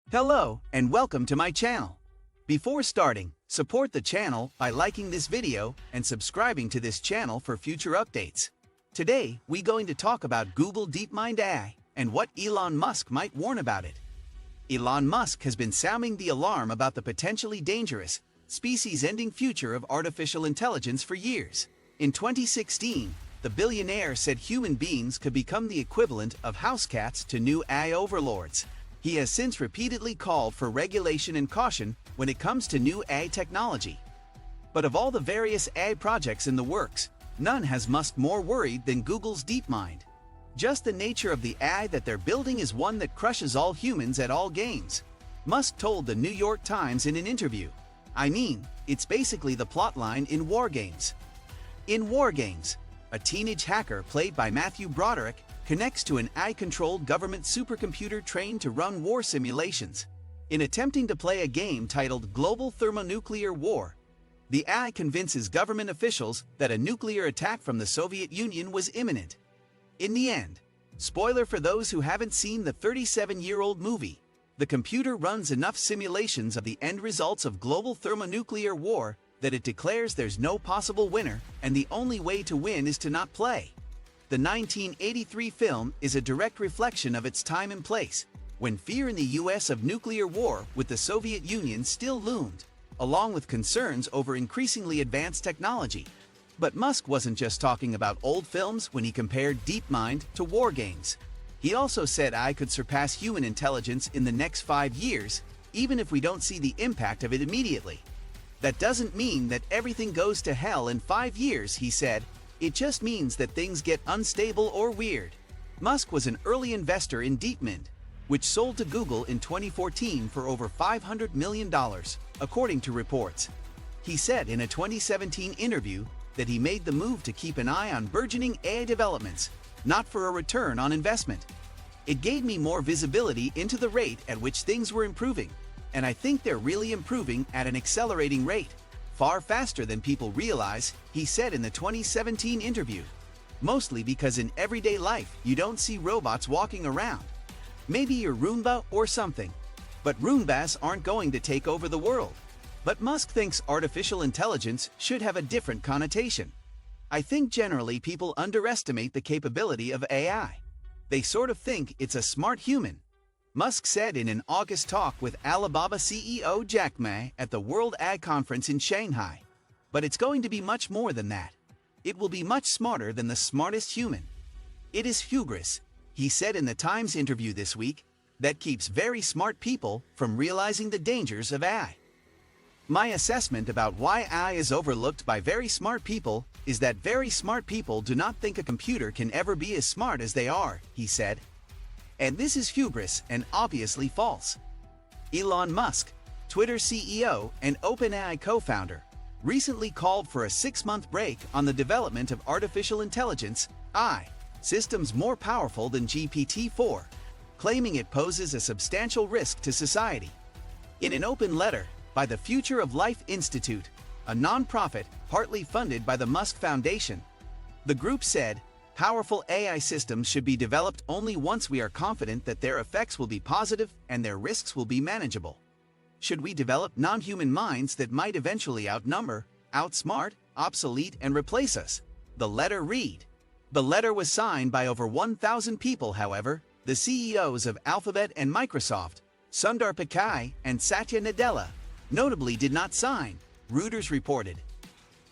Hello, and welcome to my channel. Before starting, support the channel by liking this video and subscribing to this channel for future updates. Today, we're going to talk about Google DeepMind AI and what Elon Musk might warn about it. Elon Musk has been sounding the alarm about the potentially dangerous, species-ending future of artificial intelligence for years. In 2016, the billionaire said human beings could become the equivalent of house cats to new AI overlords. He has since repeatedly called for regulation and caution when it comes to new AI technology. But of all the various AI projects in the works, none has Musk more worried than Google's DeepMind. Just the nature of the AI that they're building is one that crushes all humans at all games. Musk told the New York Times in an interview, "I mean, it's basically the plotline in war games." In war games, a teenage hacker played by Matthew Broderick connects to an AI-controlled government supercomputer trained to run war simulations. In attempting to play a game titled Global Thermonuclear War, the AI convinces government officials that a nuclear attack from the Soviet Union was imminent. In the end, spoiler for those who haven't seen the 37-year-old movie, the computer runs enough simulations of the end results of global thermonuclear war that it declares there's no possible winner and the only way to win is to not play. The 1983 film is a direct reflection of its time and place, when fear in the US of nuclear war with the Soviet Union still loomed, along with concerns over increasingly advanced technology. But Musk wasn't just talking about old films when he compared DeepMind to war games. He also said AI could surpass human intelligence in the next 5 years, even if we don't see the impact of it immediately. That doesn't mean that everything goes to hell in 5 years, he said. It just means that things get unstable or weird. Musk was an early investor in DeepMind, which sold to Google in 2014 for over $500 million, according to reports. He said in a 2017 interview that he made the move to keep an eye on burgeoning AI developments, not for a return on investment. "It gave me more visibility into the rate at which things were improving, and I think they're really improving at an accelerating rate. Far faster than people realize," he said in the 2017 interview. "Mostly because in everyday life you don't see robots walking around. Maybe your Roomba or something. But Roombas aren't going to take over the world." But Musk thinks artificial intelligence should have a different connotation. "I think generally people underestimate the capability of AI. They sort of think it's a smart human," Musk said in an August talk with Alibaba CEO Jack Ma at the World AI Conference in Shanghai. "But it's going to be much more than that. It will be much smarter than the smartest human. It is hubris," he said in the Times interview this week, "that keeps very smart people from realizing the dangers of AI. My assessment about why AI is overlooked by very smart people is that very smart people do not think a computer can ever be as smart as they are," he said. And this is hubris and obviously false. Elon Musk, Twitter CEO and OpenAI co-founder, recently called for a 6-month break on the development of artificial intelligence AI systems more powerful than GPT-4, claiming it poses a substantial risk to society. In an open letter by the Future of Life Institute, a nonprofit partly funded by the Musk Foundation, the group said, "Powerful AI systems should be developed only once we are confident that their effects will be positive and their risks will be manageable. Should we develop non-human minds that might eventually outnumber, outsmart, obsolete, and replace us?" the letter read. The letter was signed by over 1,000 people, however. The CEOs of Alphabet and Microsoft, Sundar Pichai and Satya Nadella, notably did not sign, Reuters reported.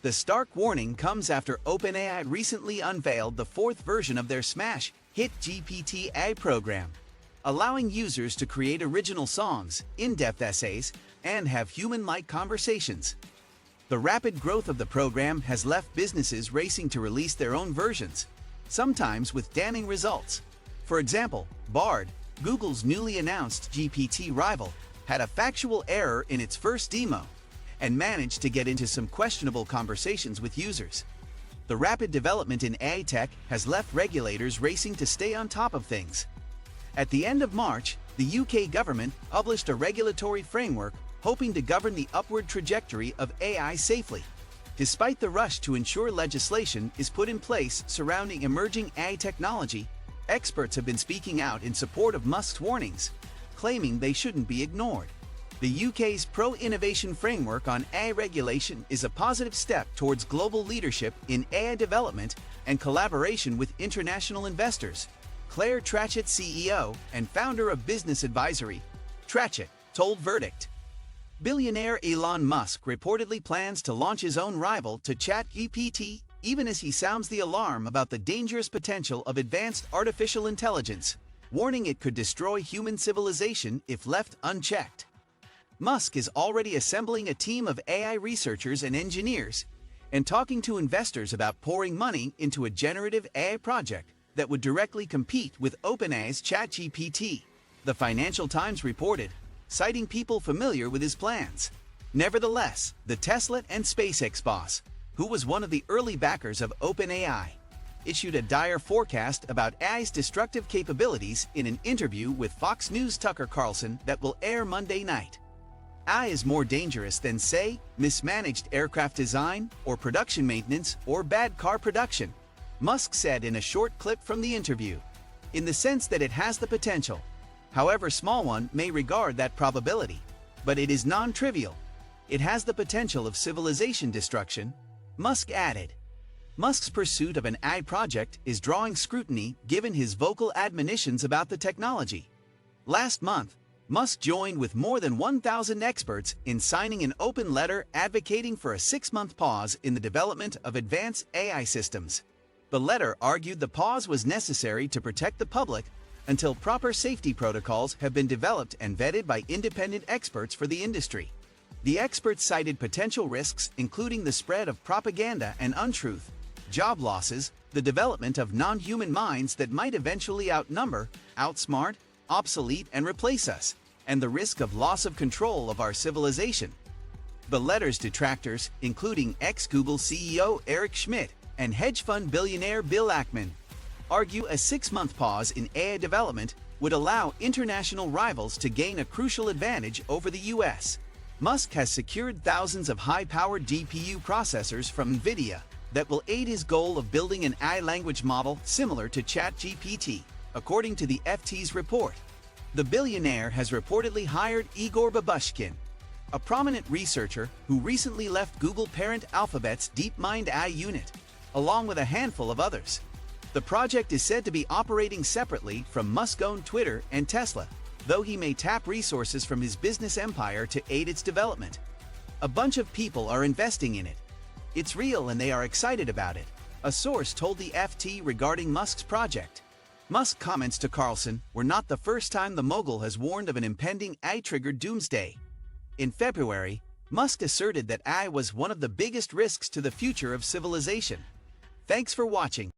The stark warning comes after OpenAI recently unveiled the 4th version of their smash hit GPT-AI program, allowing users to create original songs, in-depth essays, and have human-like conversations. The rapid growth of the program has left businesses racing to release their own versions, sometimes with damning results. For example, Bard, Google's newly announced GPT rival, had a factual error in its first demo and managed to get into some questionable conversations with users. The rapid development in AI tech has left regulators racing to stay on top of things. At the end of March, the UK government published a regulatory framework hoping to govern the upward trajectory of AI safely. Despite the rush to ensure legislation is put in place surrounding emerging AI technology, experts have been speaking out in support of Musk's warnings. claiming they shouldn't be ignored. The UK's pro-innovation framework on AI regulation is a positive step towards global leadership in AI development and collaboration with international investors. Claire Trachett, CEO and founder of business advisory, Trachett, told Verdict. Billionaire Elon Musk reportedly plans to launch his own rival to ChatGPT, even as he sounds the alarm about the dangerous potential of advanced artificial intelligence, warning it could destroy human civilization if left unchecked. Musk is already assembling a team of AI researchers and engineers and talking to investors about pouring money into a generative AI project that would directly compete with OpenAI's ChatGPT, the Financial Times reported, citing people familiar with his plans. Nevertheless, the Tesla and SpaceX boss, who was one of the early backers of OpenAI, issued a dire forecast about AI's destructive capabilities in an interview with Fox News' Tucker Carlson that will air Monday night. AI is more dangerous than, say, mismanaged aircraft design or production maintenance or bad car production, Musk said in a short clip from the interview, in the sense that it has the potential. However small one may regard that probability, but it is non-trivial. It has the potential of civilization destruction, Musk added. Musk's pursuit of an AI project is drawing scrutiny given his vocal admonitions about the technology. Last month, Musk joined with more than 1,000 experts in signing an open letter advocating for a 6-month pause in the development of advanced AI systems. The letter argued the pause was necessary to protect the public until proper safety protocols have been developed and vetted by independent experts for the industry. The experts cited potential risks including the spread of propaganda and untruth, job losses, the development of non-human minds that might eventually outnumber, outsmart, obsolete and replace us, and the risk of loss of control of our civilization. The letter's detractors, including ex-Google CEO Eric Schmidt and hedge fund billionaire Bill Ackman, argue a 6-month pause in AI development would allow international rivals to gain a crucial advantage over the US. Musk has secured thousands of high-powered GPU processors from NVIDIA that will aid his goal of building an AI language model similar to ChatGPT, according to the FT's report. The billionaire has reportedly hired Igor Babushkin, a prominent researcher who recently left Google parent Alphabet's DeepMind AI unit, along with a handful of others. The project is said to be operating separately from Musk-owned Twitter and Tesla, though he may tap resources from his business empire to aid its development. A bunch of people are investing in it. It's real and they are excited about it, a source told the FT regarding Musk's project. Musk comments to Carlson were not the first time the mogul has warned of an impending AI-triggered doomsday. In February, Musk asserted that AI was one of the biggest risks to the future of civilization. Thanks for watching.